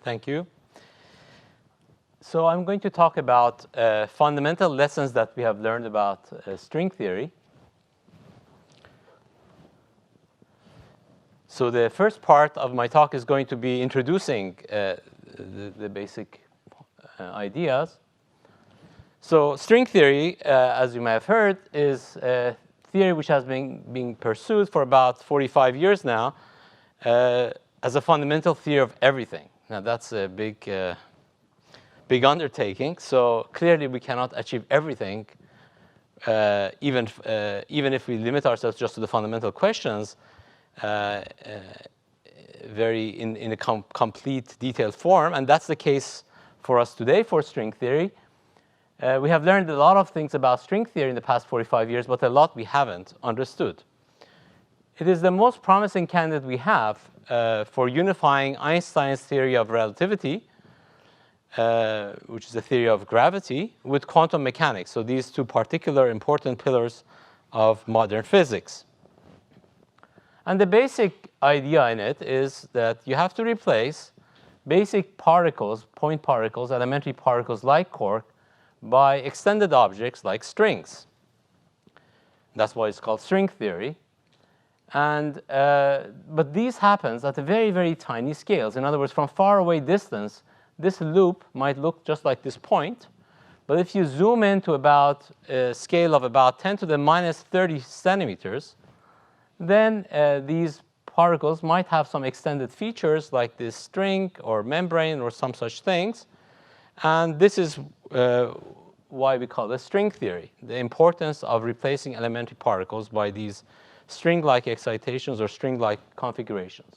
Thank you. So I'm going to talk about fundamental lessons that we have learned about string theory. So the first part of my talk is going to be introducing the basic ideas. So string theory, as you may have heard, is a theory which has been being pursued for about 45 years now as a fundamental theory of everything. Now that's a big undertaking. So clearly we cannot achieve everything, even if we limit ourselves just to the fundamental questions, in a complete, detailed form. And that's the case for us today for string theory. We have learned a lot of things about string theory in the past 45 years, but a lot we haven't understood. It is the most promising candidate we have for unifying Einstein's theory of relativity, which is the theory of gravity, with quantum mechanics. So these two particular important pillars of modern physics. And the basic idea in it is that you have to replace basic particles, point particles, elementary particles like quark, by extended objects like strings. That's why it's called string theory. And but these happens at a very, very tiny scales. In other words, from far away distance, this loop might look just like this point. But if you zoom in to about a scale of about 10 to the minus 30 centimeters, then these particles might have some extended features like this string or membrane or some such things. And this is why we call it string theory, the importance of replacing elementary particles by these string-like excitations or string-like configurations.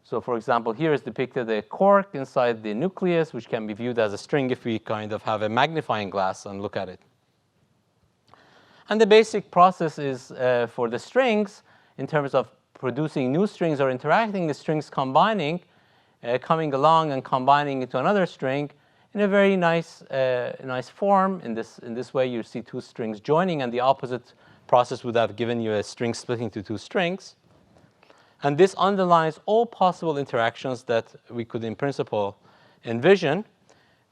So for example, here is depicted a quark inside the nucleus, which can be viewed as a string if we kind of have a magnifying glass and look at it. And the basic process is for the strings, in terms of producing new strings or interacting, the strings combining, coming along and combining into another string in a very nice form. In this way, you see two strings joining, and the opposite process would have given you a string splitting into two strings. And this underlines all possible interactions that we could, in principle, envision.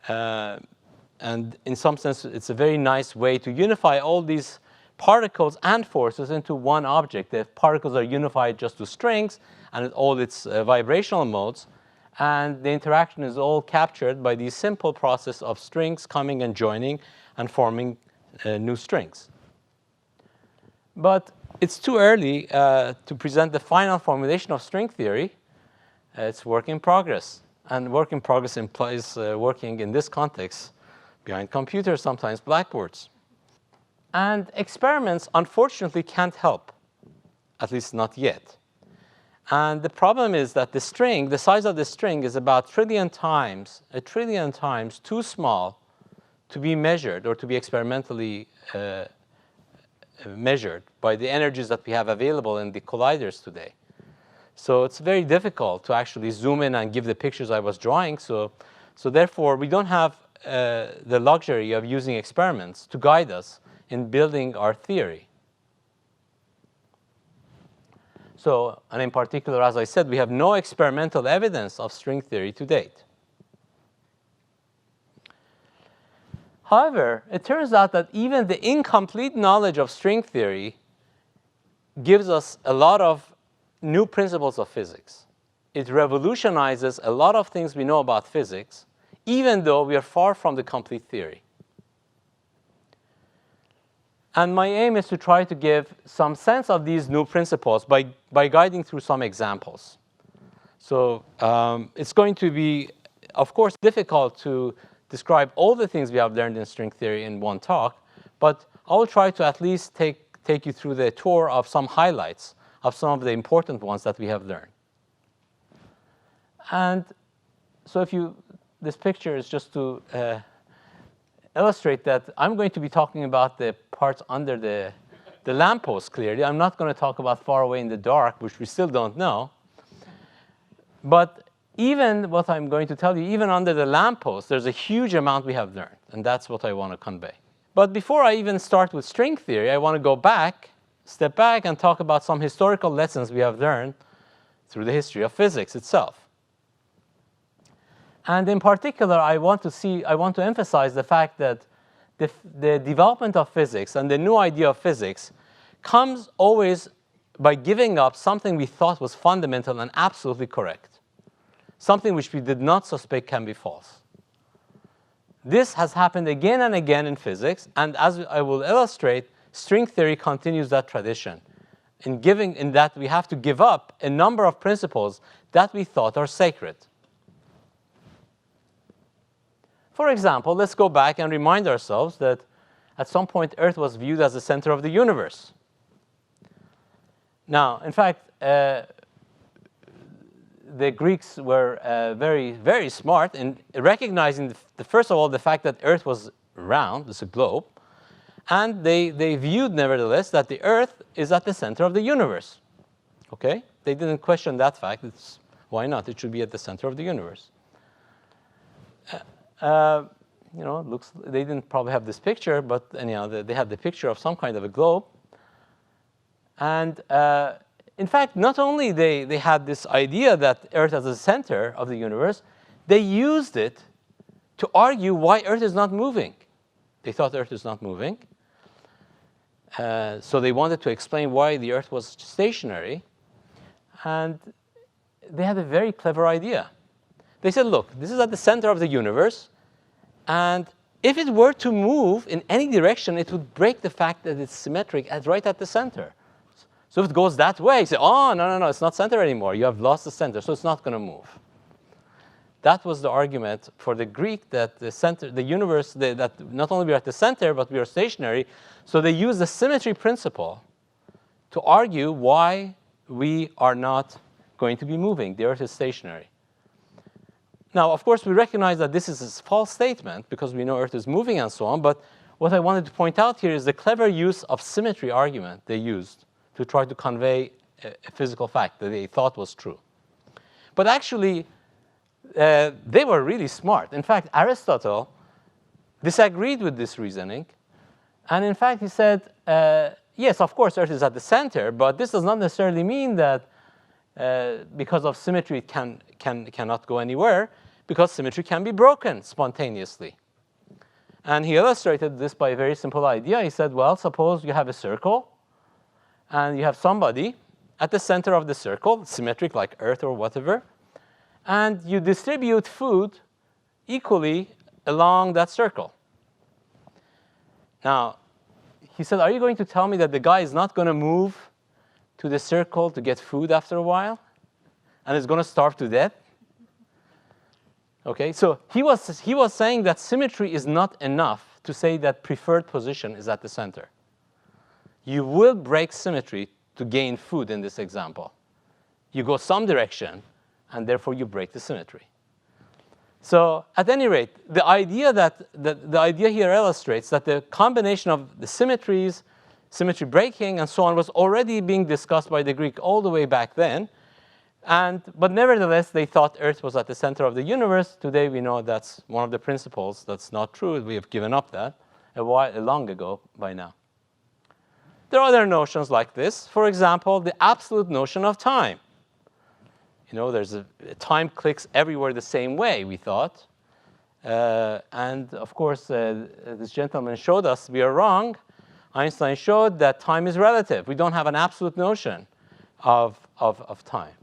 And in some sense, it's a very nice way to unify all these particles and forces into one object. The particles are unified just to strings and all its vibrational modes. And the interaction is all captured by the simple process of strings coming and joining and forming new strings. But it's too early to present the final formulation of string theory. It's work in progress. And work in progress implies working in this context behind computers, sometimes blackboards. And experiments, unfortunately, can't help, at least not yet. And the problem is that the string, the size of the string is about a trillion times too small to be measured or to be experimentally measured by the energies that we have available in the colliders today. So it's very difficult to actually zoom in and give the pictures I was drawing. So therefore, we don't have the luxury of using experiments to guide us in building our theory. So, and in particular, as I said, we have no experimental evidence of string theory to date. However, it turns out that even the incomplete knowledge of string theory gives us a lot of new principles of physics. It revolutionizes a lot of things we know about physics, even though we are far from the complete theory. And my aim is to try to give some sense of these new principles by guiding through some examples. So it's going to be, of course, difficult to describe all the things we have learned in string theory in one talk, but I will try to at least take you through the tour of some highlights of some of the important ones that we have learned. And so this picture is just to illustrate that I'm going to be talking about the parts under the lamppost clearly. I'm not going to talk about far away in the dark, which we still don't know. But even what I'm going to tell you, even under the lamppost, there's a huge amount we have learned. And that's what I want to convey. But before I even start with string theory, I want to go back, step back, and talk about some historical lessons we have learned through the history of physics itself. And in particular, I want to emphasize the fact that the development of physics and the new idea of physics comes always by giving up something we thought was fundamental and absolutely correct, something which we did not suspect can be false. This has happened again and again in physics, and as I will illustrate, string theory continues that tradition in that we have to give up a number of principles that we thought are sacred. For example, let's go back and remind ourselves that at some point Earth was viewed as the center of the universe. Now, in fact, the Greeks were very, very smart in recognizing, first of all, the fact that Earth was round, it's a globe, and they viewed, nevertheless, that the Earth is at the center of the universe. Okay? They didn't question that fact. Why not? It should be at the center of the universe. They didn't probably have this picture, but anyhow, they had the picture of some kind of a globe. And in fact, not only they had this idea that Earth is the center of the universe, they used it to argue why Earth is not moving. They thought Earth is not moving. So they wanted to explain why the Earth was stationary. And they had a very clever idea. They said, look, this is at the center of the universe. And if it were to move in any direction, it would break the fact that it's symmetric right at the center. So if it goes that way, you say, oh, no, it's not center anymore. You have lost the center, so it's not going to move. That was the argument for the Greek, that the universe, that not only we are at the center, but we are stationary. So they used the symmetry principle to argue why we are not going to be moving. The Earth is stationary. Now, of course, we recognize that this is a false statement because we know Earth is moving and so on. But what I wanted to point out here is the clever use of symmetry argument they used to try to convey a physical fact that they thought was true. But actually, they were really smart. In fact, Aristotle disagreed with this reasoning. And in fact, he said, yes, of course, Earth is at the center, but this does not necessarily mean that because of symmetry it cannot go anywhere, because symmetry can be broken spontaneously. And he illustrated this by a very simple idea. He said, well, suppose you have a circle, and you have somebody at the center of the circle, symmetric like Earth or whatever, and you distribute food equally along that circle. Now, he said, are you going to tell me that the guy is not going to move to the circle to get food after a while and is going to starve to death? Okay, so he was saying that symmetry is not enough to say that preferred position is at the center. You will break symmetry to gain food in this example. You go some direction, and therefore you break the symmetry. So at any rate, the idea here illustrates that the combination of the symmetries, symmetry breaking, and so on was already being discussed by the Greek all the way back then. But nevertheless, they thought Earth was at the center of the universe. Today we know that's one of the principles. That's not true. We have given up that long ago by now. There are other notions like this. For example, the absolute notion of time. There's time clicks everywhere the same way, we thought. And of course, this gentleman showed us we are wrong. Einstein showed that time is relative. We don't have an absolute notion of time.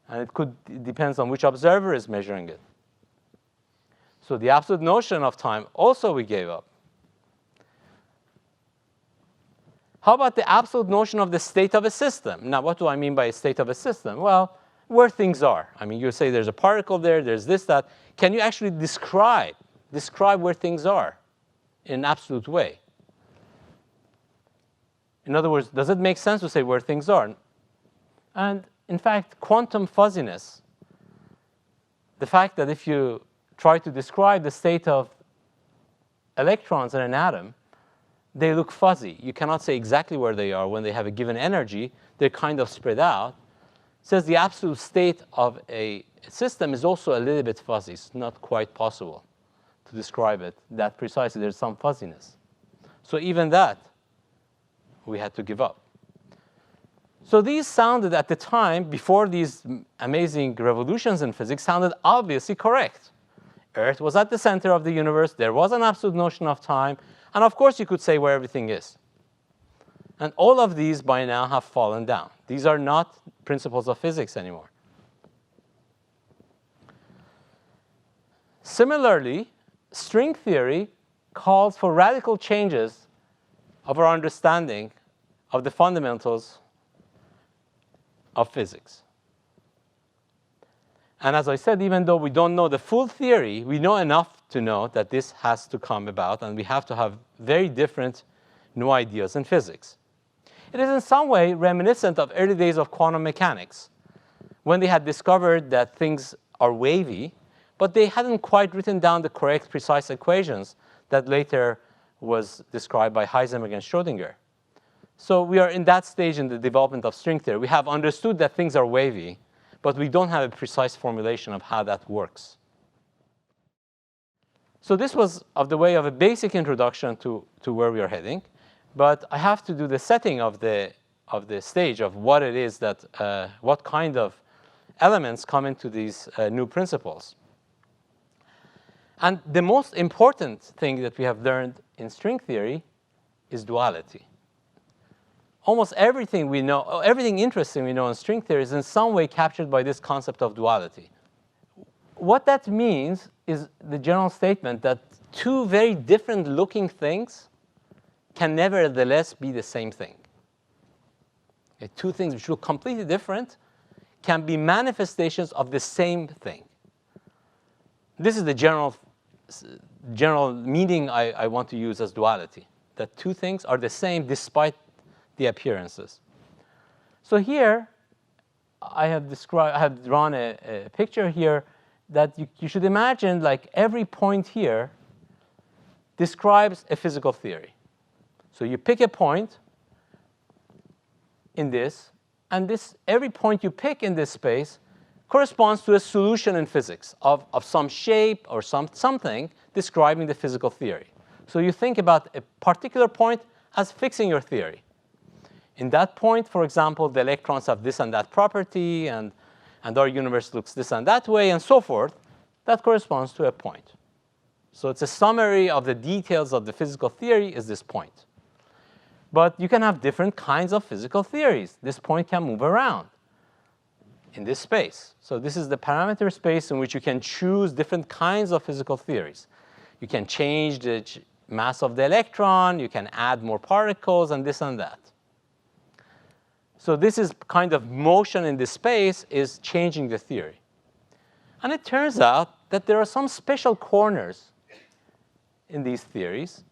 And it depends on which observer is measuring it. So the absolute notion of time also we gave up. How about the absolute notion of the state of a system? Now, what do I mean by a state of a system? Well, where things are. I mean, you say there's a particle there, there's this, that. Can you actually describe where things are in an absolute way? In other words, does it make sense to say where things are? And in fact, quantum fuzziness, the fact that if you try to describe the state of electrons in an atom, they look fuzzy. You cannot say exactly where they are when they have a given energy. They're kind of spread out. It says the absolute state of a system is also a little bit fuzzy. It's not quite possible to describe it that precisely. There's some fuzziness. So even that, we had to give up. So these sounded at the time, before these amazing revolutions in physics, sounded obviously correct. Earth was at the center of the universe. There was an absolute notion of time. And of course, you could say where everything is. And all of these by now have fallen down. These are not principles of physics anymore. Similarly, string theory calls for radical changes of our understanding of the fundamentals of physics. And as I said, even though we don't know the full theory, we know enough to know that this has to come about, and we have to have very different new ideas in physics. It is in some way reminiscent of early days of quantum mechanics, when they had discovered that things are wavy, but they hadn't quite written down the correct, precise equations that later was described by Heisenberg and Schrödinger. So we are in that stage in the development of string theory. We have understood that things are wavy, but we don't have a precise formulation of how that works. So this was of the way of a basic introduction to where we are heading. But I have to do the setting of the stage of what it is that, what kind of elements come into these new principles. And the most important thing that we have learned in string theory is duality. Almost everything we know, everything interesting we know in string theory is in some way captured by this concept of duality. What that means is the general statement that two very different looking things can nevertheless be the same thing. Okay, two things which look completely different can be manifestations of the same thing. This is the general meaning I want to use as duality, that two things are the same despite the appearances. So here, I have drawn a picture here that you should imagine like every point here describes a physical theory. So you pick a point in this, and every point you pick in this space corresponds to a solution in physics of some shape or something describing the physical theory. So you think about a particular point as fixing your theory. In that point, for example, the electrons have this and that property, and our universe looks this and that way, and so forth. That corresponds to a point. So it's a summary of the details of the physical theory is this point. But you can have different kinds of physical theories. This point can move around in this space. So this is the parameter space in which you can choose different kinds of physical theories. You can change the mass of the electron. You can add more particles, and this and that. So this is kind of motion in this space is changing the theory. And it turns out that there are some special corners in these theories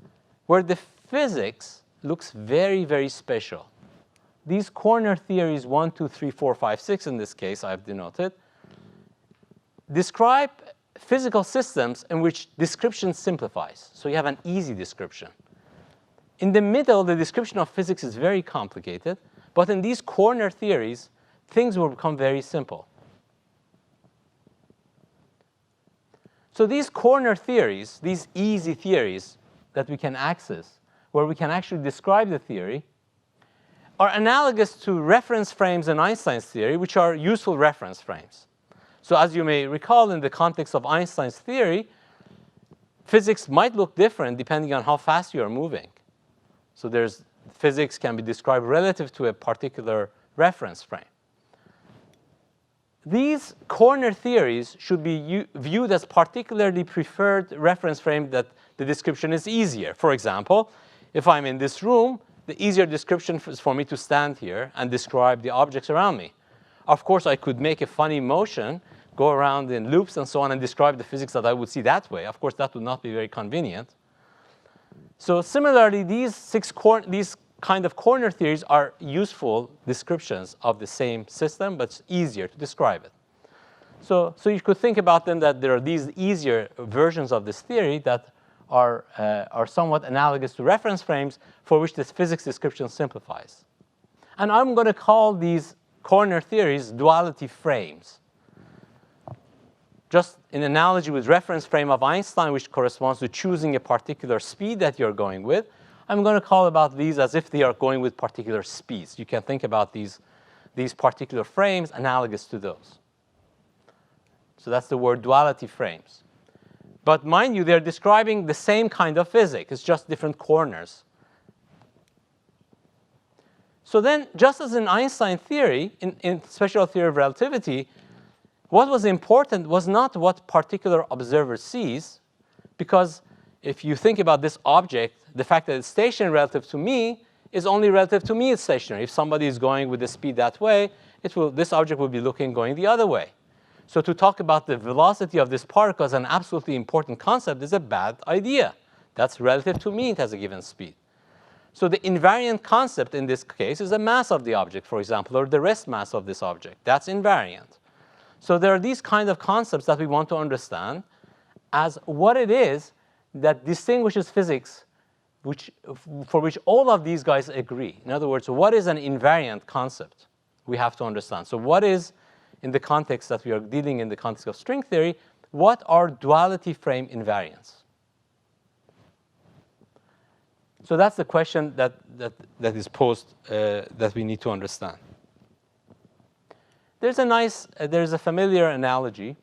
where the physics looks very, very special. These corner theories, 1, 2, 3, 4, 5, 6 in this case I've denoted, describe physical systems in which description simplifies. So you have an easy description. In the middle, the description of physics is very complicated. But in these corner theories, things will become very simple. So these corner theories, these easy theories that we can access, where we can actually describe the theory, are analogous to reference frames in Einstein's theory, which are useful reference frames. So as you may recall, in the context of Einstein's theory, physics might look different depending on how fast you are moving. So physics can be described relative to a particular reference frame. These corner theories should be viewed as particularly preferred reference frame that the description is easier. For example, if I'm in this room, the easier description is for me to stand here and describe the objects around me. Of course, I could make a funny motion, go around in loops and so on, and describe the physics that I would see that way. Of course, that would not be very convenient. So similarly, these kind of corner theories are useful descriptions of the same system, but it's easier to describe it. So you could think about them that there are these easier versions of this theory that are somewhat analogous to reference frames for which this physics description simplifies. And I'm going to call these corner theories duality frames. Just in analogy with reference frame of Einstein, which corresponds to choosing a particular speed that you're going with, I'm going to call about these as if they are going with particular speeds. You can think about these these particular frames analogous to those. So that's the word duality frames. But mind you, they're describing the same kind of physics. It's just different corners. So then, just as in Einstein theory, in special theory of relativity, what was important was not what particular observer sees, because if you think about this object, the fact that it's stationary relative to me is only relative to me it's stationary. If somebody is going with the speed that way, this object will be going the other way. So to talk about the velocity of this particle as an absolutely important concept is a bad idea. That's relative to me, it has a given speed. So the invariant concept in this case is the mass of the object, for example, or the rest mass of this object. That's invariant. So there are these kind of concepts that we want to understand as what it is that distinguishes physics for which all of these guys agree. In other words, what is an invariant concept? We have to understand. So what is, in the context that we are dealing in the context of string theory, what are duality frame invariants? So that's the question that is posed that we need to understand. There's a familiar analogy.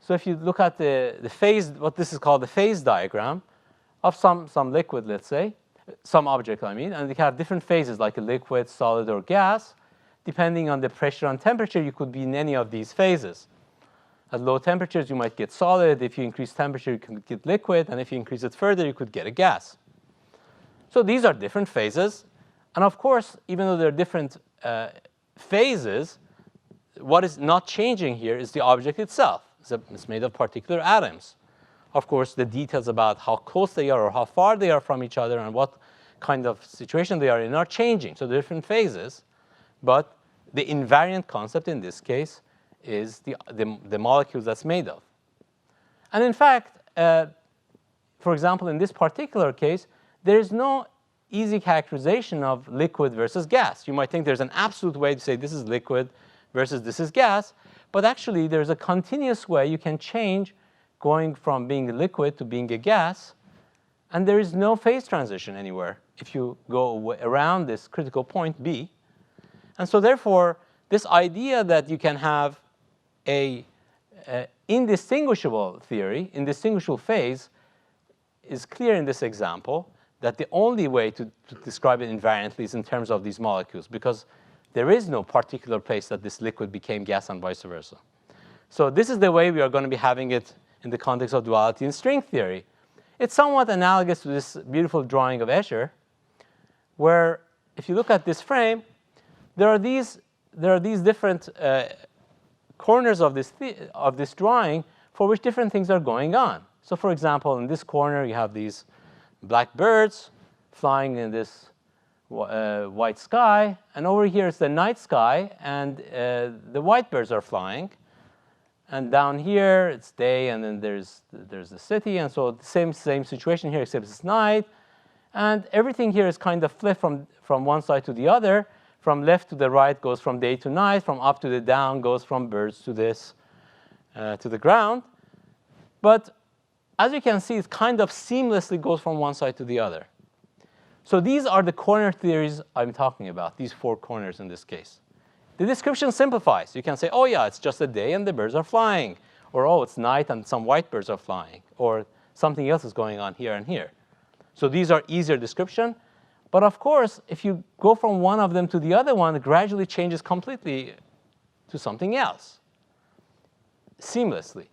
So if you look at the phase, what this is called the phase diagram of some liquid, let's say, some object, I mean, and they have different phases like a liquid, solid, or gas. Depending on the pressure and temperature, you could be in any of these phases. At low temperatures, you might get solid. If you increase temperature, you can get liquid. And if you increase it further, you could get a gas. So these are different phases. And of course, even though they're different phases, what is not changing here is the object itself. It's made of particular atoms. Of course, the details about how close they are or how far they are from each other and what kind of situation they are in are changing. So they're different phases. But the invariant concept in this case is the molecules that's made of. And in fact, for example, in this particular case, there is no easy characterization of liquid versus gas. You might think there's an absolute way to say this is liquid versus this is gas. But actually, there's a continuous way you can change going from being a liquid to being a gas. And there is no phase transition anywhere if you go around this critical point B. And so therefore, this idea that you can have a indistinguishable theory, indistinguishable phase, is clear in this example, that the only way to describe it invariantly is in terms of these molecules, because there is no particular place that this liquid became gas and vice versa. So this is the way we are going to be having it in the context of duality in string theory. It's somewhat analogous to this beautiful drawing of Escher, where if you look at this frame, there are these different corners of this drawing for which different things are going on. So for example, in this corner, you have these black birds flying in this white sky. And over here is the night sky, and the white birds are flying. And down here, it's day, and then there's the city. And so the same situation here, except it's night. And everything here is kind of flipped from one side to the other. From left to the right goes from day to night. From up to the down goes from birds to this, to the ground. But as you can see, it kind of seamlessly goes from one side to the other. So these are the corner theories I'm talking about, these four corners in this case. The description simplifies. You can say, oh, yeah, it's just a day and the birds are flying. Or, oh, it's night and some white birds are flying. Or something else is going on here and here. So these are easier description. But of course, if you go from one of them to the other one, it gradually changes completely to something else, seamlessly.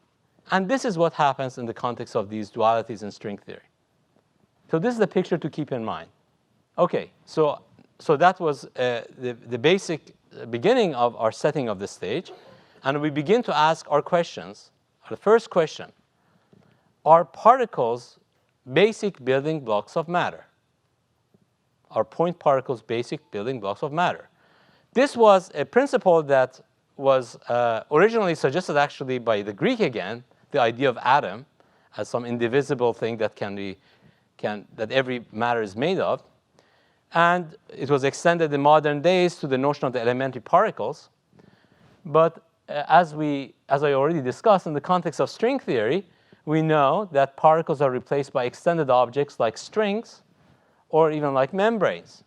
And this is what happens in the context of these dualities in string theory. So this is the picture to keep in mind. OK, so that was the basic beginning of our setting of the stage. And we begin to ask our questions. The first question, are particles basic building blocks of matter? Are point particles basic building blocks of matter? This was a principle that was originally suggested actually by the Greek again, the idea of atom as some indivisible thing that that every matter is made of. And it was extended in modern days to the notion of the elementary particles. But as I already discussed, in the context of string theory, we know that particles are replaced by extended objects like strings or even like membranes.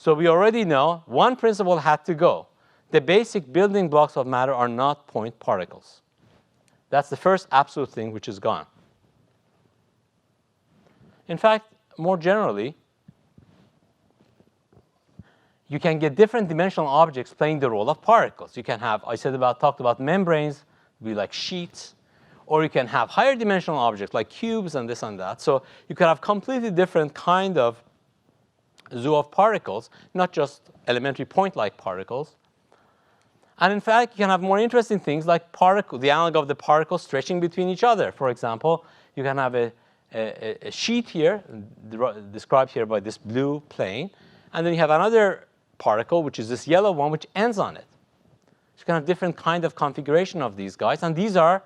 So we already know one principle had to go. The basic building blocks of matter are not point particles. That's the first absolute thing which is gone. In fact, more generally, you can get different dimensional objects playing the role of particles. You can have, talked about membranes, be like sheets, or you can have higher dimensional objects like cubes and this and that. So you can have completely different kind of zoo of particles, not just elementary point-like particles. And in fact, you can have more interesting things like the analog of the particles stretching between each other. For example, you can have a sheet here, described here by this blue plane, and then you have another particle, which is this yellow one, which ends on it. So you can have different kind of configuration of these guys, and these are,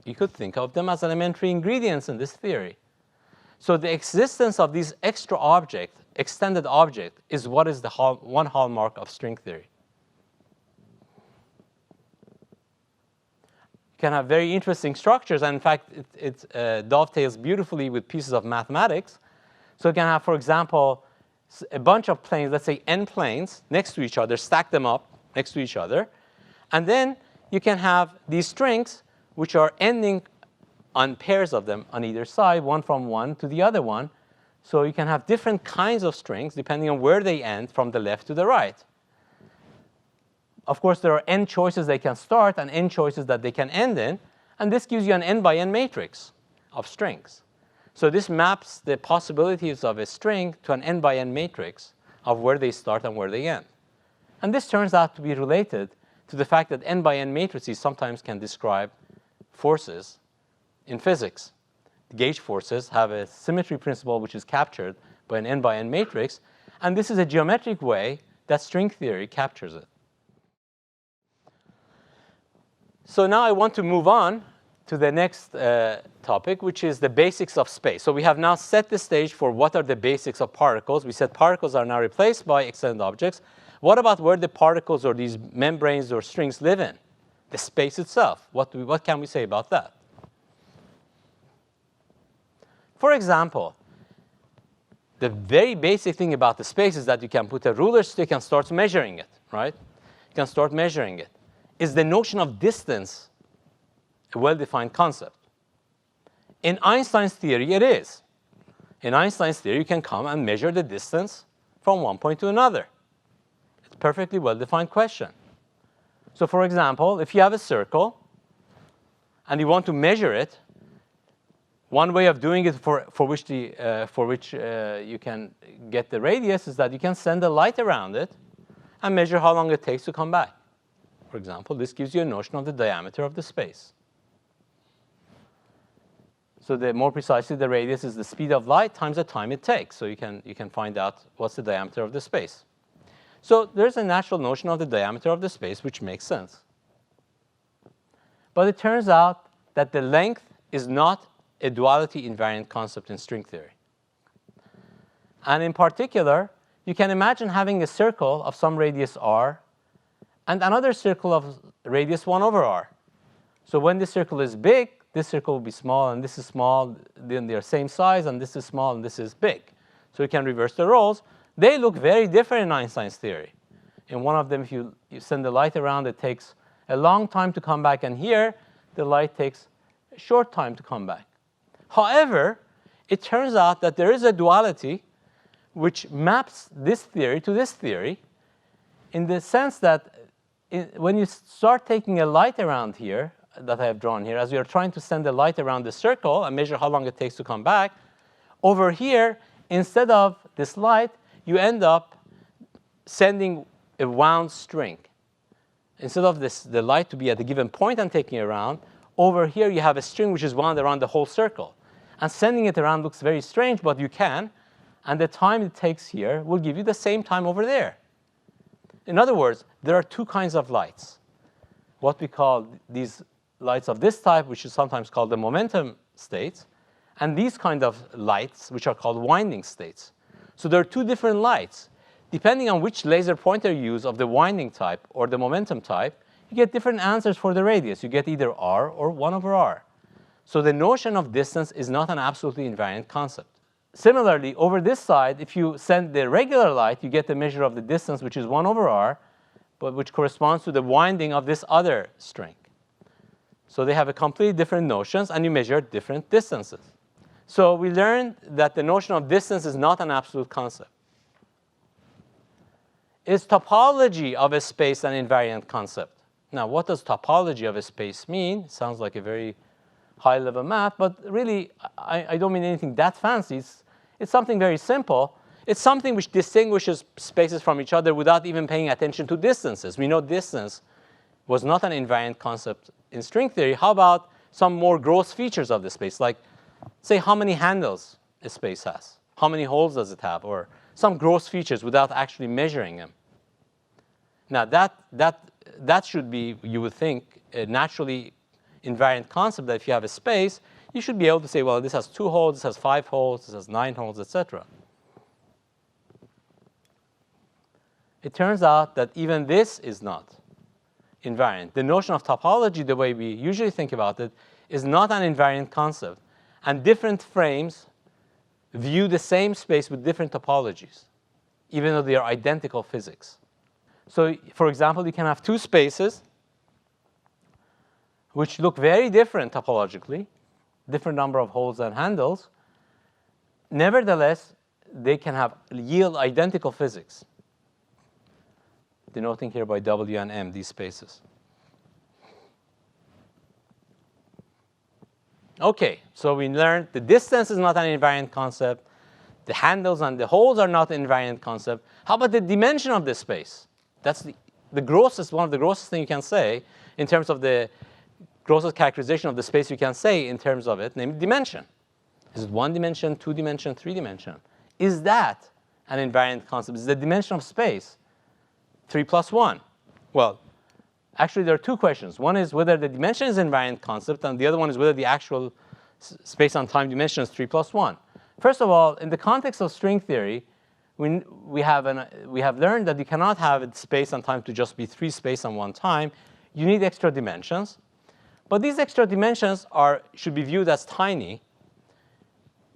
you could think of them as elementary ingredients in this theory. So the existence of these extra object, extended object, is what is the one hallmark of string theory. You can have very interesting structures, and in fact, it dovetails beautifully with pieces of mathematics. So you can have, for example, a bunch of planes, let's say n planes, next to each other, stack them up next to each other. And then you can have these strings, which are ending on pairs of them on either side, one from one to the other one. So you can have different kinds of strings depending on where they end from the left to the right. Of course, there are n choices they can start and n choices that they can end in. And this gives you an n by n matrix of strings. So this maps the possibilities of a string to an n by n matrix of where they start and where they end. And this turns out to be related to the fact that n by n matrices sometimes can describe forces in physics. The gauge forces have a symmetry principle which is captured by an n by n matrix. And this is a geometric way that string theory captures it. So now I want to move on to the next topic, which is the basics of space. So we have now set the stage for what are the basics of particles. We said particles are now replaced by extended objects. What about where the particles or these membranes or strings live in? The space itself. What can we say about that? For example, the very basic thing about the space is that you can put a ruler stick and start measuring it, right? You can start measuring it. Is the notion of distance a well-defined concept? In Einstein's theory, it is. In Einstein's theory, you can come and measure the distance from one point to another. It's a perfectly well-defined question. So for example, if you have a circle and you want to measure it, one way of doing it for which you can get the radius is that you can send a light around it and measure how long it takes to come back. For example, this gives you a notion of the diameter of the space. So more precisely, the radius is the speed of light times the time it takes. So you can find out what's the diameter of the space. So there's a natural notion of the diameter of the space, which makes sense. But it turns out that the length is not a duality invariant concept in string theory. And in particular, you can imagine having a circle of some radius r and another circle of radius 1 over r. So when this circle is big, this circle will be small, and this is small. Then they're same size, and this is small, and this is big. So you can reverse the roles. They look very different in Einstein's theory. In one of them, if you send the light around, it takes a long time to come back. And here, the light takes a short time to come back. However, it turns out that there is a duality which maps this theory to this theory in the sense that when you start taking a light around here, that I have drawn here, as we are trying to send the light around the circle and measure how long it takes to come back, over here, instead of this light, you end up sending a wound string. Instead of the light to be at a given point and taking it around, over here you have a string which is wound around the whole circle. And sending it around looks very strange, but you can. And the time it takes here will give you the same time over there. In other words, there are two kinds of lights. What we call these lights of this type, which is sometimes called the momentum states, and these kind of lights, which are called winding states. So there are two different lights. Depending on which laser pointer you use of the winding type or the momentum type, you get different answers for the radius. You get either r or 1 over r. So the notion of distance is not an absolutely invariant concept. similarly, over this side, if you send the regular light, you get the measure of the distance, which is 1 over r, but which corresponds to the winding of this other string. So they have a completely different notions, and you measure different distances. So we learned that the notion of distance is not an absolute concept. Is topology of a space an invariant concept? Now, what does topology of a space mean? It sounds like a very high-level math, but really, I don't mean anything that fancy. It's something very simple. It's something which distinguishes spaces from each other without even paying attention to distances. We know distance was not an invariant concept in string theory. How about some more gross features of the space, like, say, how many handles a space has? How many holes does it have? Or some gross features without actually measuring them. Now, that should be, you would think, a naturally invariant concept, that if you have a space, you should be able to say, well, this has 2 holes, this has 5 holes, this has 9 holes, etc. It turns out that even this is not invariant. The notion of topology, the way we usually think about it, is not an invariant concept. And different frames view the same space with different topologies, even though they are identical physics. So, for example, you can have 2 spaces which look very different topologically, different number of holes and handles. Nevertheless, they can yield identical physics, denoting here by W and M, these spaces. OK, so we learned the distance is not an invariant concept. The handles and the holes are not an invariant concept. How about the dimension of the space? That's the grossest, one of the grossest thing you can say in terms of the grossest characterization of the space you can say in terms of it, namely dimension. Is it 1 dimension, 2 dimension, 3 dimension? Is that an invariant concept? Is the dimension of space 3 plus 1? Well, actually, there are 2 questions. One is whether the dimension is an invariant concept, and the other one is whether the actual space and time dimension is 3 plus 1. First of all, in the context of string theory, we have learned that you cannot have space and time to just be 3 space and 1 time. You need extra dimensions. But these extra dimensions should be viewed as tiny.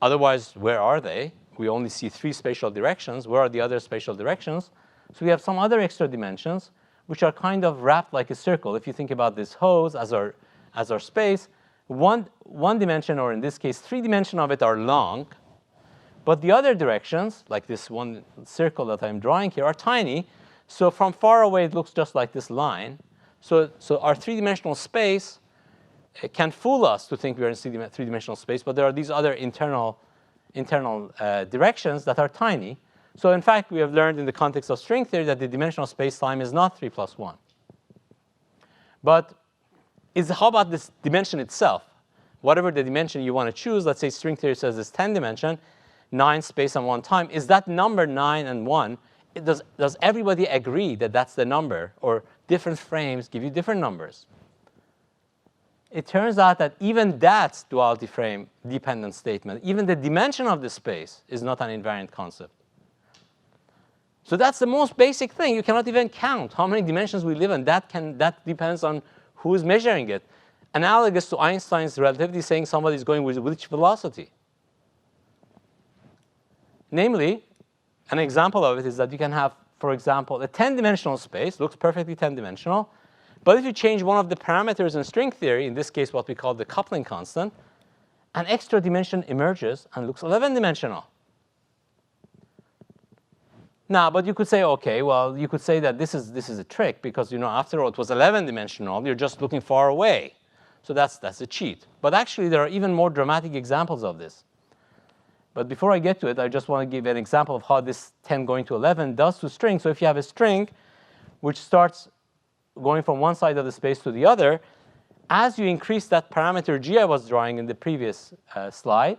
Otherwise, where are they? We only see 3 spatial directions. Where are the other spatial directions? So we have some other extra dimensions, which are kind of wrapped like a circle. If you think about this hose as our space, one dimension, or in this case, 3 dimensions of it are long. But the other directions, like this one circle that I'm drawing here, are tiny. So from far away, it looks just like this line. So our 3-dimensional space can fool us to think we're in 3-dimensional space, but there are these other internal directions that are tiny. So in fact, we have learned in the context of string theory that the dimensional space-time is not 3 plus 1. But how about this dimension itself? Whatever the dimension you want to choose, let's say string theory says it's 10 dimension, 9 space and 1 time. Is that number 9 and 1? Does everybody agree that that's the number? Or different frames give you different numbers? It turns out that even that duality frame dependent statement, even the dimension of the space, is not an invariant concept. So that's the most basic thing. You cannot even count how many dimensions we live in. That depends on who is measuring it. Analogous to Einstein's relativity saying somebody is going with which velocity. Namely, an example of it is that you can have, for example, a 10-dimensional space, looks perfectly 10-dimensional. But if you change one of the parameters in string theory, in this case what we call the coupling constant, an extra dimension emerges and looks 11-dimensional. Now, but you could say, OK, well, you could say that this is a trick because, after all, it was 11-dimensional. You're just looking far away. So that's a cheat. But actually, there are even more dramatic examples of this. But before I get to it, I just want to give an example of how this 10 going to 11 does to string. So if you have a string which starts going from one side of the space to the other, as you increase that parameter g I was drawing in the previous slide,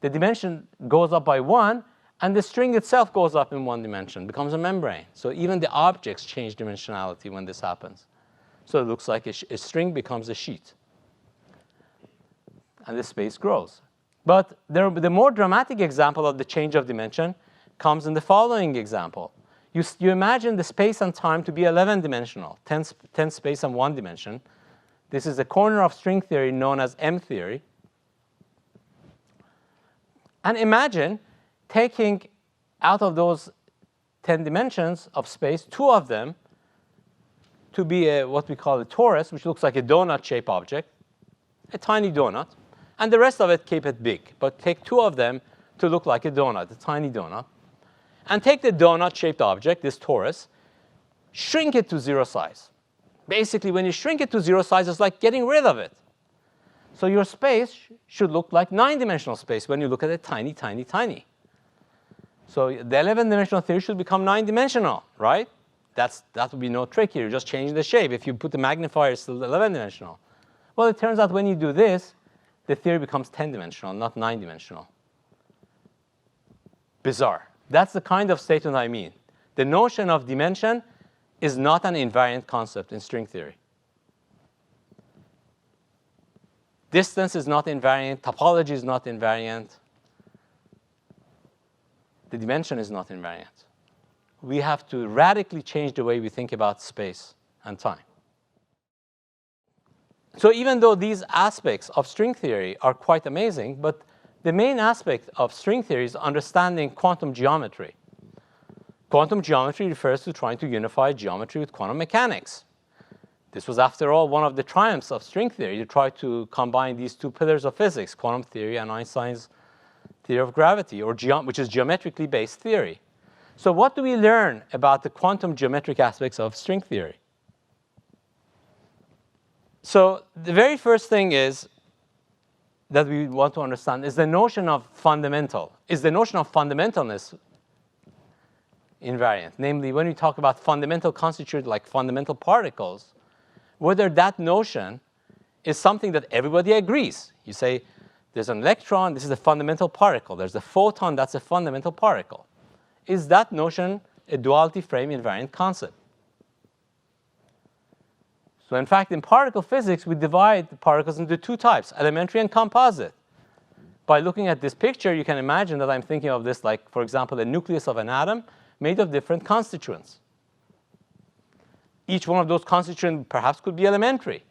the dimension goes up by 1, and the string itself goes up in 1 dimension, becomes a membrane. So even the objects change dimensionality when this happens. So it looks like a string becomes a sheet. And the space grows. But the more dramatic example of the change of dimension comes in the following example. You imagine the space and time to be 11-dimensional, 10 space and 1 dimension. This is a corner of string theory known as M theory. And imagine taking out of those 10 dimensions of space, 2 of them to be what we call a torus, which looks like a donut-shaped object, a tiny donut, and the rest of it keep it big. But take 2 of them to look like a donut, a tiny donut, and take the donut-shaped object, this torus, shrink it to 0 size. Basically, when you shrink it to 0 size, it's like getting rid of it. So your space should look like 9-dimensional space when you look at it tiny, tiny, tiny. So the 11-dimensional theory should become 9-dimensional, right? That would be no trick here. You're just changing the shape. If you put the magnifier, it's still 11-dimensional. Well, it turns out when you do this, the theory becomes 10-dimensional, not 9-dimensional. Bizarre. That's the kind of statement I mean. The notion of dimension is not an invariant concept in string theory. Distance is not invariant. Topology is not invariant. The dimension is not invariant. We have to radically change the way we think about space and time. So even though these aspects of string theory are quite amazing, but the main aspect of string theory is understanding quantum geometry. Quantum geometry refers to trying to unify geometry with quantum mechanics. This was, after all, one of the triumphs of string theory, to try to combine these 2 pillars of physics, quantum theory and Einstein's theory of gravity, which is geometrically based theory. So what do we learn about the quantum geometric aspects of string theory? So the very first thing is that we want to understand is the notion of fundamental. Is the notion of fundamentalness invariant? Namely, when we talk about fundamental constituents like fundamental particles, whether that notion is something that everybody agrees. You say, there's an electron, this is a fundamental particle. There's a photon, that's a fundamental particle. Is that notion a duality frame invariant concept? So in fact, in particle physics, we divide the particles into 2 types, elementary and composite. By looking at this picture, you can imagine that I'm thinking of this like, for example, the nucleus of an atom made of different constituents. Each one of those constituents perhaps could be elementary,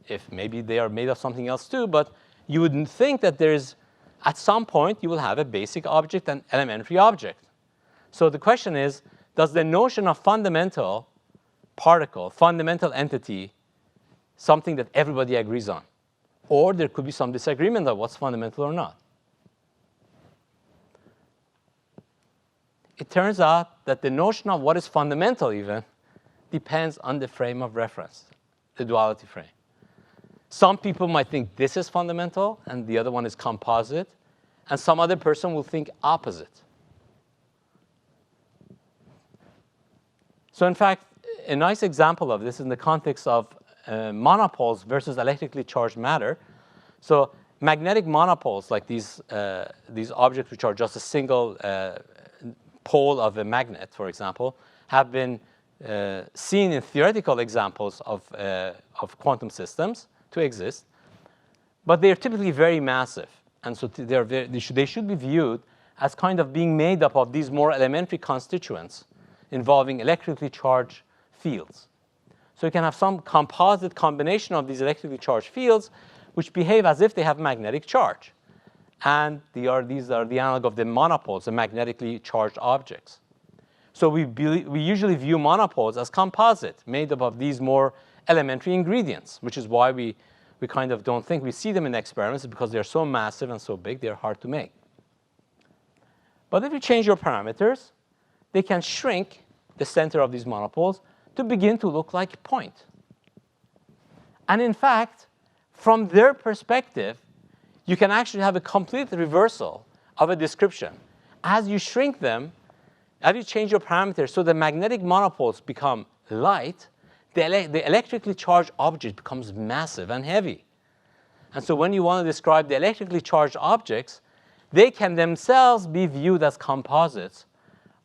if maybe they are made of something else too, but you wouldn't think that there's, at some point, you will have a basic object and elementary object. So the question is, does the notion of fundamental particle, fundamental entity, something that everybody agrees on? Or there could be some disagreement of what's fundamental or not. It turns out that the notion of what is fundamental even depends on the frame of reference, the duality frame. Some people might think this is fundamental and the other one is composite, and some other person will think opposite. So in fact, a nice example of this is in the context of monopoles versus electrically charged matter. So magnetic monopoles, like these objects which are just a single pole of a magnet, for example, have been seen in theoretical examples of quantum systems to exist. But they are typically very massive. And so they should be viewed as kind of being made up of these more elementary constituents involving electrically charged fields. So you can have some composite combination of these electrically charged fields which behave as if they have magnetic charge. And these are the analog of the monopoles, the magnetically charged objects. So we usually view monopoles as composite, made up of these more elementary ingredients, which is why we kind of don't think we see them in experiments, because they're so massive and so big, they're hard to make. But if you change your parameters, they can shrink the center of these monopoles to begin to look like a point. And in fact, from their perspective, you can actually have a complete reversal of a description. As you shrink them, as you change your parameters so the magnetic monopoles become light, the electrically charged object becomes massive and heavy. And so when you want to describe the electrically charged objects, they can themselves be viewed as composites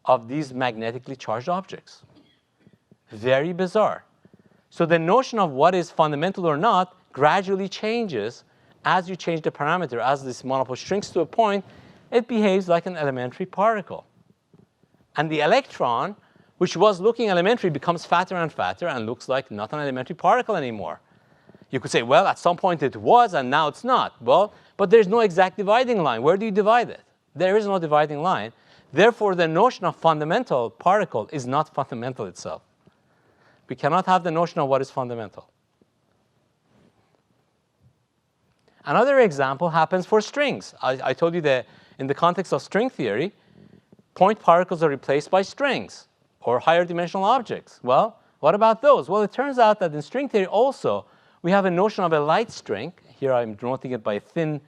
of these magnetically charged objects. Very bizarre. So the notion of what is fundamental or not gradually changes as you change the parameter. As this monopole shrinks to a point, it behaves like an elementary particle. And the electron, which was looking elementary, becomes fatter and fatter and looks like not an elementary particle anymore. You could say, well, at some point it was and now it's not. Well, but there's no exact dividing line. Where do you divide it? There is no dividing line. Therefore, the notion of fundamental particle is not fundamental itself. We cannot have the notion of what is fundamental. Another example happens for strings. I told you that in the context of string theory, point particles are replaced by strings or higher dimensional objects. Well, what about those? Well, it turns out that in string theory also, we have a notion of a light string. Here I'm denoting it by a thin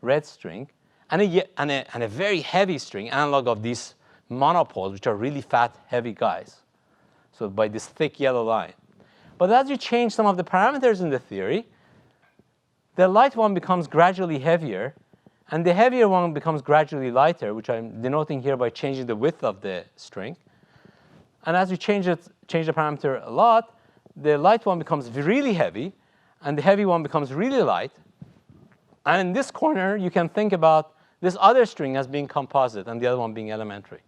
red string, and a very heavy string, analog of these monopoles, which are really fat, heavy guys. So by this thick yellow line. But as you change some of the parameters in the theory, the light one becomes gradually heavier, and the heavier one becomes gradually lighter, which I'm denoting here by changing the width of the string. And as you change the parameter a lot, the light one becomes really heavy, and the heavy one becomes really light. And in this corner, you can think about this other string as being composite, and the other one being elementary.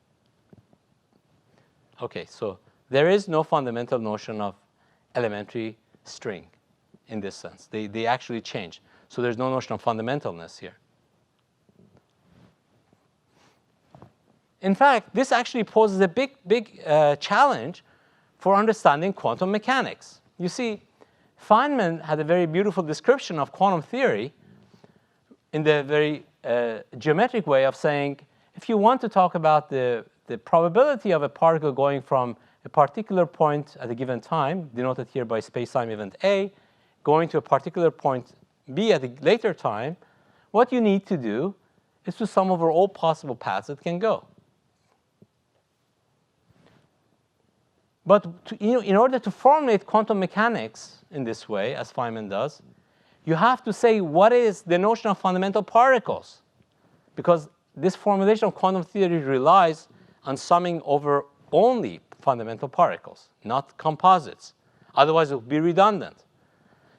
OK, so there is no fundamental notion of elementary string in this sense. They actually change. So there's no notion of fundamentalness here. In fact, this actually poses a big challenge for understanding quantum mechanics. You see, Feynman had a very beautiful description of quantum theory in the very geometric way of saying, if you want to talk about the probability of a particle going from a particular point at a given time, denoted here by space-time event A, going to a particular point B at a later time, what you need to do is to sum over all possible paths it can go. But in order to formulate quantum mechanics in this way, as Feynman does, you have to say what is the notion of fundamental particles. Because this formulation of quantum theory relies on summing over only fundamental particles, not composites. Otherwise, it would be redundant.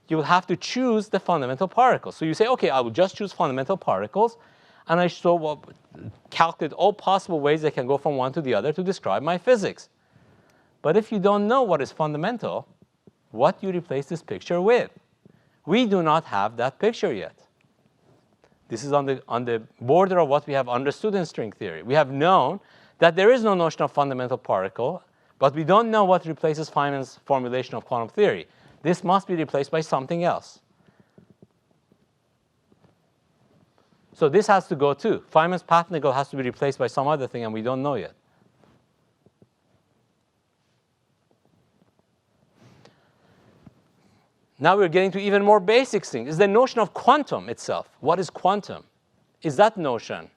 You will have to choose the fundamental particles. So you say, OK, I will just choose fundamental particles, and I calculate all possible ways I can go from one to the other to describe my physics. But if you don't know what is fundamental, what do you replace this picture with? We do not have that picture yet. This is on the border of what we have understood in string theory. We have known that there is no notion of fundamental particle, but we don't know what replaces Feynman's formulation of quantum theory. This must be replaced by something else. So this has to go too. Feynman's path nickel has to be replaced by some other thing, and we don't know yet. Now we're getting to even more basic things. Is the notion of quantum itself. What is quantum? Is that notion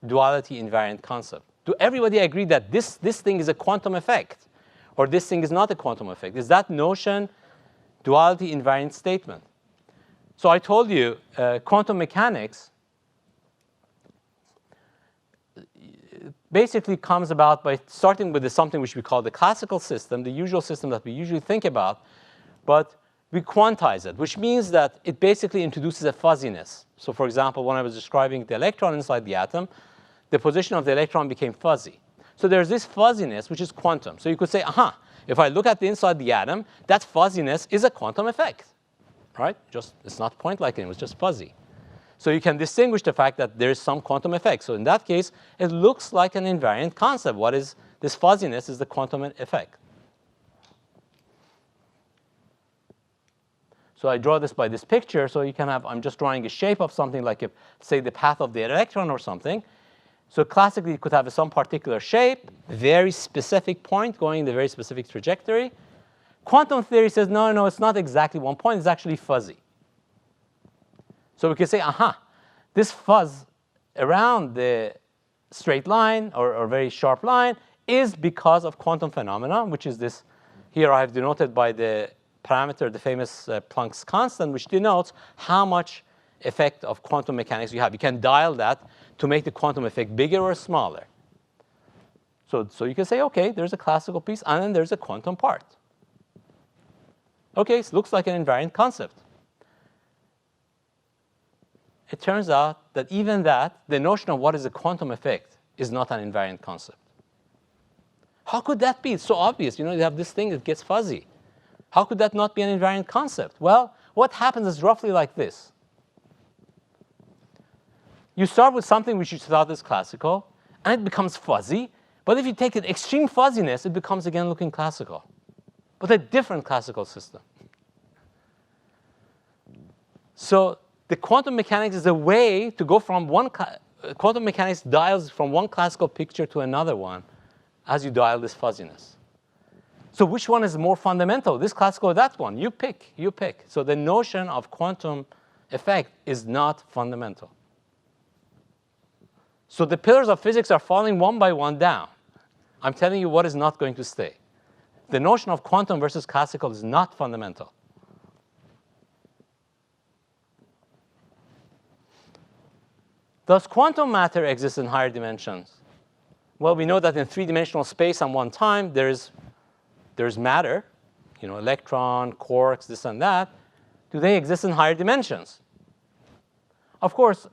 duality invariant concept? Do everybody agree that this thing is a quantum effect, or this thing is not a quantum effect? Is that notion duality invariant statement? So I told you quantum mechanics basically comes about by starting with something which we call the classical system, the usual system that we usually think about, but we quantize it, which means that it basically introduces a fuzziness. So for example, when I was describing the electron inside the atom, the position of the electron became fuzzy. So there's this fuzziness, which is quantum. So you could say, aha, if I look at the inside the atom, that fuzziness is a quantum effect, right? It's not point-like, it was just fuzzy. So you can distinguish the fact that there is some quantum effect. So in that case, it looks like an invariant concept. What is this fuzziness is the quantum effect. So I draw this by this picture, so you can have, I'm just drawing a shape of something like, say, the path of the electron or something. So classically, it could have some particular shape, very specific point going in the very specific trajectory. Quantum theory says, no, it's not exactly one point, it's actually fuzzy. So we could say, aha, this fuzz around the straight line or very sharp line is because of quantum phenomena, which is this, here I have denoted by the parameter, the famous Planck's constant, which denotes how much effect of quantum mechanics you have. You can dial that to make the quantum effect bigger or smaller. So you can say, OK, there's a classical piece, and then there's a quantum part. OK, it looks like an invariant concept. It turns out that even that, the notion of what is a quantum effect is not an invariant concept. How could that be? It's so obvious. You have this thing that gets fuzzy. How could that not be an invariant concept? Well, what happens is roughly like this. you start with something which you thought is classical, and it becomes fuzzy. But if you take it extreme fuzziness, it becomes again looking classical, but a different classical system. So the quantum mechanics is a way to go from one, quantum mechanics dials from one classical picture to another one as you dial this fuzziness. So which one is more fundamental, this classical or that one? You pick, you pick. So the notion of quantum effect is not fundamental. So the pillars of physics are falling one by one down. I'm telling you what is not going to stay. The notion of quantum versus classical is not fundamental. Does quantum matter exist in higher dimensions? Well, we know that in three-dimensional space on one time, there's matter, electron, quarks, this and that. Do they exist in higher dimensions? Of course,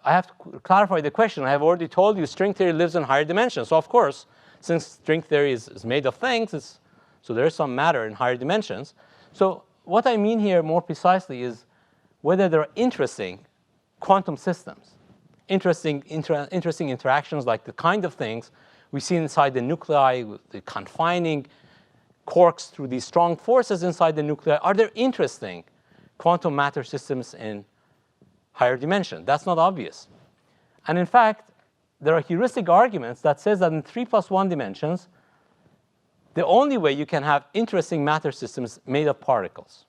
I have to clarify the question. I have already told you string theory lives in higher dimensions. So of course, since string theory is made of things, so there is some matter in higher dimensions. So what I mean here more precisely is whether there are interesting quantum systems, interesting interactions like the kind of things we see inside the nuclei, the confining quarks through these strong forces inside the nuclei. Are there interesting quantum matter systems in higher dimension? That's not obvious. And in fact, there are heuristic arguments that says that in 3+1 dimensions, the only way you can have interesting matter systems made of particles.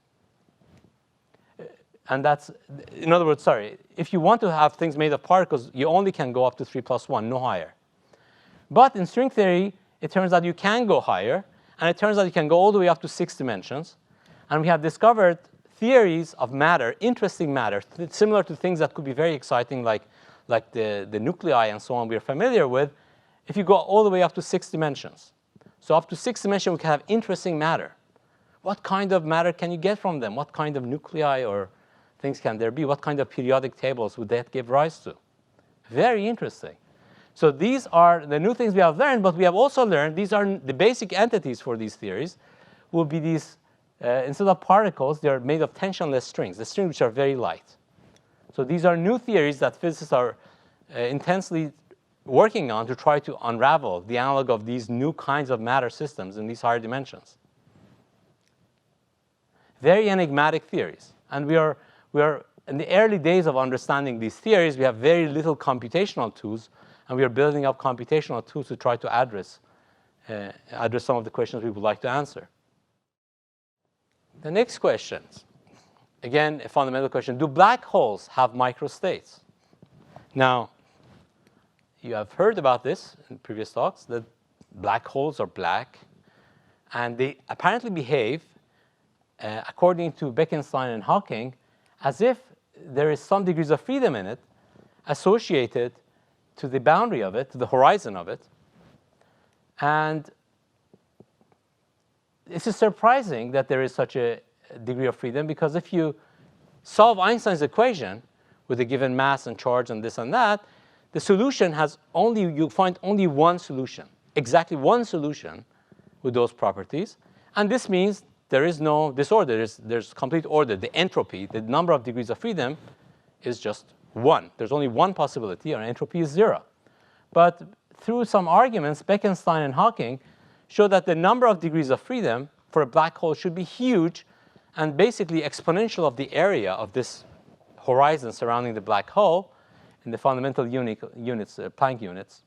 And that's, in other words, sorry, if you want to have things made of particles, you only can go up to 3+1, no higher. But in string theory, it turns out you can go higher, and it turns out you can go all the way up to 6 dimensions. And we have discovered theories of matter, interesting matter, similar to things that could be very exciting, like the nuclei and so on we're familiar with, if you go all the way up to 6 dimensions. So up to 6 dimensions, we can have interesting matter. What kind of matter can you get from them? What kind of nuclei or things can there be? What kind of periodic tables would that give rise to? Very interesting. So these are the new things we have learned, but we have also learned these are the basic entities for these theories will be these, instead of particles, they are made of tensionless strings, the strings which are very light. So these are new theories that physicists are intensely working on to try to unravel the analog of these new kinds of matter systems in these higher dimensions. Very enigmatic theories. And we are in the early days of understanding these theories, we have very little computational tools, and we are building up computational tools to try to address some of the questions we would like to answer. The next question, again, a fundamental question. Do black holes have microstates? Now, you have heard about this in previous talks, that black holes are black, and they apparently behave, according to Bekenstein and Hawking, as if there is some degrees of freedom in it associated to the boundary of it, to the horizon of it. And this is surprising that there is such a degree of freedom, because if you solve Einstein's equation with a given mass and charge and this and that, the solution has only, you find only one solution, exactly one solution with those properties. And this means there is no disorder, there's complete order. The entropy, the number of degrees of freedom, is just 1. There's only one possibility, and entropy is 0. But through some arguments, Bekenstein and Hawking show that the number of degrees of freedom for a black hole should be huge and basically exponential of the area of this horizon surrounding the black hole in the fundamental units, Planck units,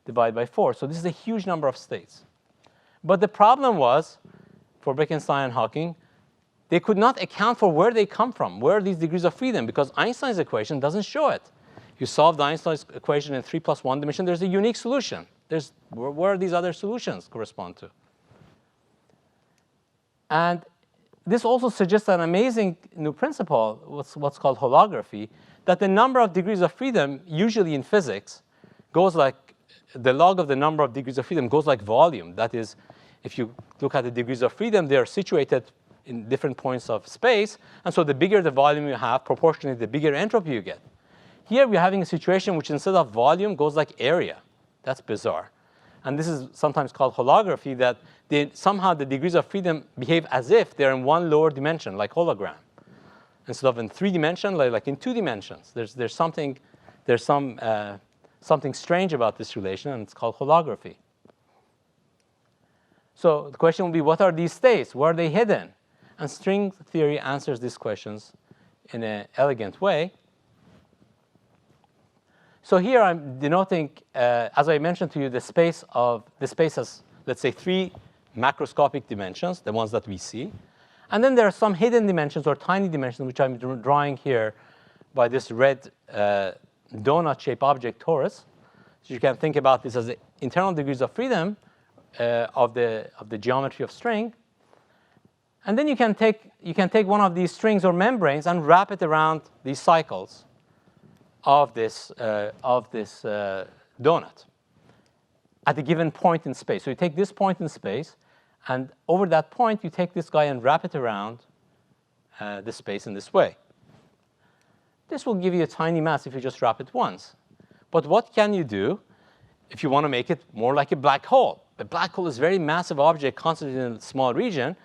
divided by 4. So this is a huge number of states. But the problem was, for Bekenstein and Hawking, they could not account for where they come from, where are these degrees of freedom, because Einstein's equation doesn't show it. You solve the Einstein's equation in 3+1 dimension, there's a unique solution. Where are these other solutions correspond to? And this also suggests an amazing new principle, what's called holography, that the number of degrees of freedom, usually in physics, goes like, the log of the number of degrees of freedom goes like volume. That is, if you look at the degrees of freedom, they are situated in different points of space. And so the bigger the volume you have, proportionally the bigger entropy you get. Here we're having a situation which instead of volume goes like area. That's bizarre. And this is sometimes called holography, that somehow the degrees of freedom behave as if they're in one lower dimension, like hologram. instead of in 3 dimensions, like in 2 dimensions. There's something strange about this relation, and it's called holography. So the question will be, what are these states? Where are they hidden? And string theory answers these questions in an elegant way. So here I'm denoting, as I mentioned to you, the space has, let's say, 3 macroscopic dimensions, the ones that we see. And then there are some hidden dimensions or tiny dimensions, which I'm drawing here by this red donut-shaped object torus. So you can think about this as the internal degrees of freedom of the geometry of string. And then you can take one of these strings or membranes and wrap it around these cycles of this donut at a given point in space. So you take this point in space, and over that point, you take this guy and wrap it around the space in this way. This will give you a tiny mass if you just wrap it once. But what can you do if you want to make it more like a black hole? A black hole is a very massive object concentrated in a small region.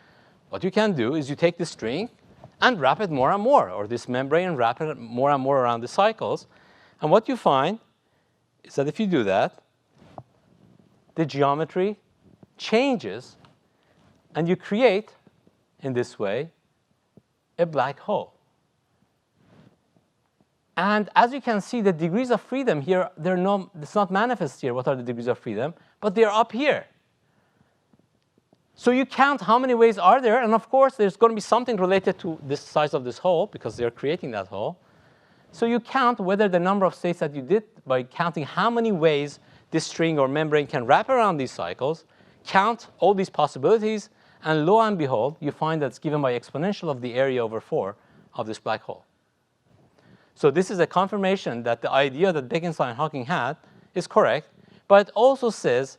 What you can do is you take the string and wrap it more and more, or this membrane and wrap it more and more around the cycles. And what you find is that if you do that, the geometry changes, and you create, in this way, a black hole. And as you can see, the degrees of freedom here, it's not manifest here. What are the degrees of freedom? But they're up here. So you count how many ways are there, and of course, there's going to be something related to this size of this hole, because they're creating that hole. So you count whether the number of states that you did by counting how many ways this string or membrane can wrap around these cycles, count all these possibilities, and lo and behold, you find that it's given by exponential of the area over 4 of this black hole. So this is a confirmation that the idea that Bekenstein and Hawking had is correct, but it also says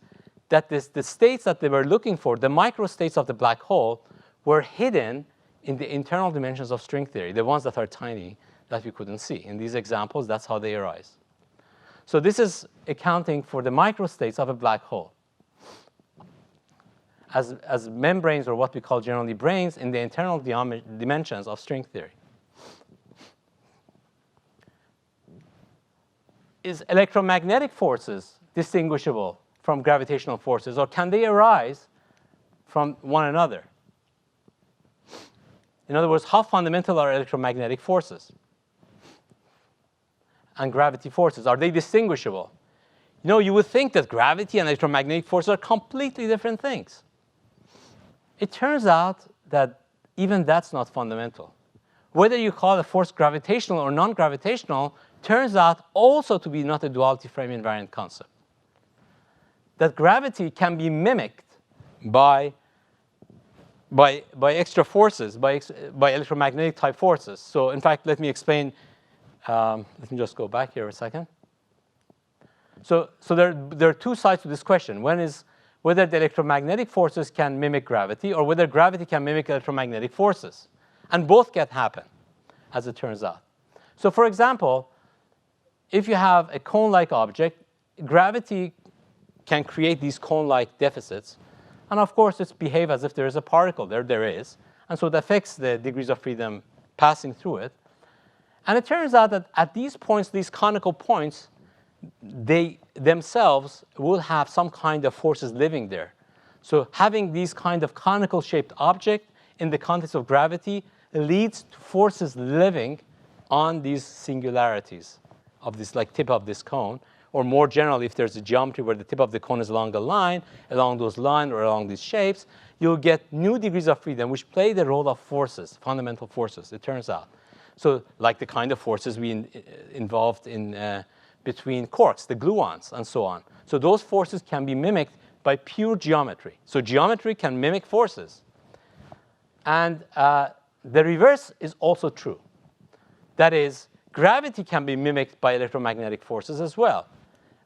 that the states that they were looking for, the microstates of the black hole, were hidden in the internal dimensions of string theory, the ones that are tiny that we couldn't see. In these examples, that's how they arise. So this is accounting for the microstates of a black hole as membranes, or what we call generally branes, in the internal dimensions of string theory. Is electromagnetic forces distinguishable from gravitational forces, or can they arise from one another? In other words, how fundamental are electromagnetic forces and gravity forces? Are they distinguishable? You know, you would think that gravity and electromagnetic forces are completely different things. It turns out that even that's not fundamental. Whether you call a force gravitational or non-gravitational turns out also to be not a duality frame invariant concept. That gravity can be mimicked by extra forces, by electromagnetic type forces. So in fact, let me explain. Let me just go back here a second. So there are 2 sides to this question. One is whether the electromagnetic forces can mimic gravity, or whether gravity can mimic electromagnetic forces. And both can happen, as it turns out. So for example, if you have a cone-like object, gravity can create these cone-like deficits. And of course, it's behave as if there is a particle there. There is. And so it affects the degrees of freedom passing through it. And it turns out that at these points, these conical points, they themselves will have some kind of forces living there. So having these kind of conical shaped object in the context of gravity leads to forces living on these singularities of this like tip of this cone. Or more generally, if there's a geometry where the tip of the cone is along a line, along those lines or along these shapes, you'll get new degrees of freedom which play the role of forces, fundamental forces, it turns out. So like the kind of forces we involved in between quarks, the gluons, and so on. So those forces can be mimicked by pure geometry. So geometry can mimic forces. And the reverse is also true. That is, gravity can be mimicked by electromagnetic forces as well.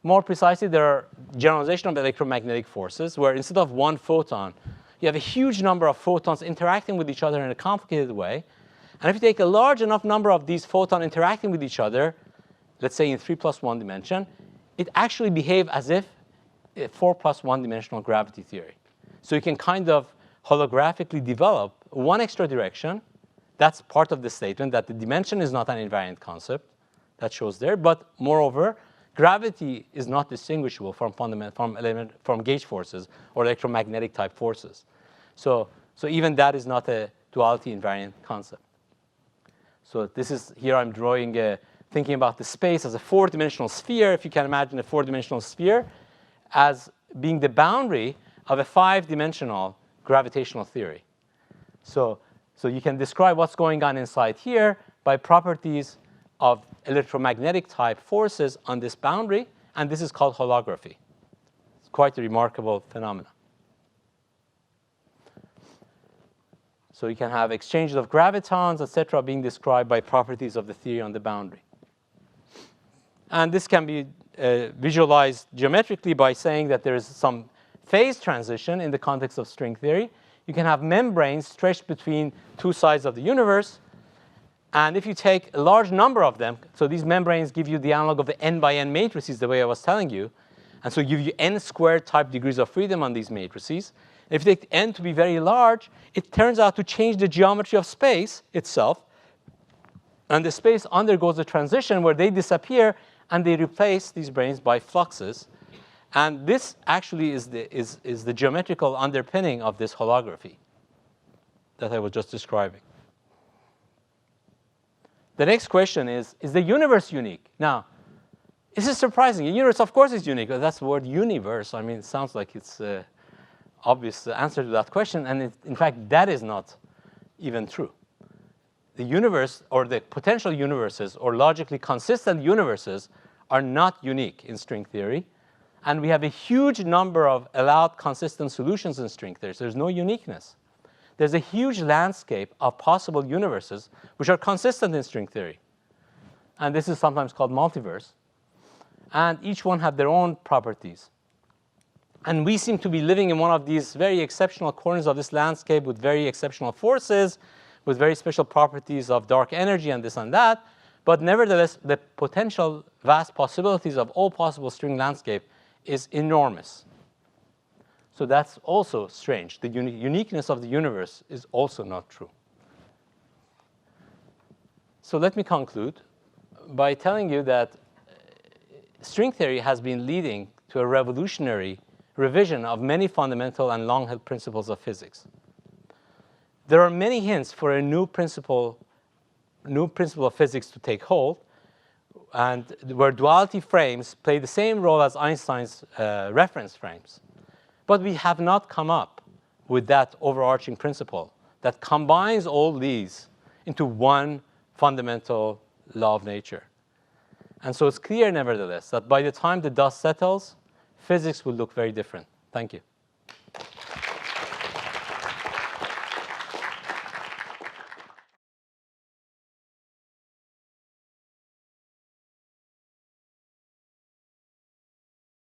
More precisely, there are generalization of electromagnetic forces where instead of one photon, you have a huge number of photons interacting with each other in a complicated way. And if you take a large enough number of these photons interacting with each other, let's say in 3+1 dimension, it actually behaves as if a 4+1 dimensional gravity theory. So you can kind of holographically develop one extra direction that's part of the statement, that the dimension is not an invariant concept. That shows there. But moreover, gravity is not distinguishable from gauge forces or electromagnetic type forces. So even that is not a duality invariant concept. So this is, here I'm drawing, thinking about the space as a four-dimensional sphere. If you can imagine a four-dimensional sphere as being the boundary of a five-dimensional gravitational theory. So you can describe what's going on inside here by properties of electromagnetic type forces on this boundary, and this is called holography. It's quite a remarkable phenomenon. So you can have exchanges of gravitons, etc., being described by properties of the theory on the boundary. And this can be visualized geometrically by saying that there is some phase transition in the context of string theory. You can have membranes stretched between two sides of the universe. And if you take a large number of them, so these membranes give you the analog of the n by n matrices, the way I was telling you. And so give you n squared type degrees of freedom on these matrices. If you take n to be very large, it turns out to change the geometry of space itself. And the space undergoes a transition where they disappear and they replace these branes by fluxes. And this actually is the geometrical underpinning of this holography that I was just describing. The next question is the universe unique? Now, this is surprising. The universe, of course, is unique. That's the word universe. I mean, it sounds like it's an obvious answer to that question. And in fact, that is not even true. The universe, or the potential universes, or logically consistent universes, are not unique in string theory. And we have a huge number of allowed consistent solutions in string theory. So there's no uniqueness. There's a huge landscape of possible universes which are consistent in string theory. And this is sometimes called multiverse. And each one have their own properties. And we seem to be living in one of these very exceptional corners of this landscape with very exceptional forces, with very special properties of dark energy and this and that. But nevertheless, the potential vast possibilities of all possible string landscape is enormous. So that's also strange. The uniqueness of the universe is also not true. So let me conclude by telling you that string theory has been leading to a revolutionary revision of many fundamental and long-held principles of physics. There are many hints for a new principle of physics to take hold, and where duality frames play the same role as Einstein's reference frames. But we have not come up with that overarching principle that combines all these into one fundamental law of nature. And so it's clear, nevertheless, that by the time the dust settles, physics will look very different. Thank you.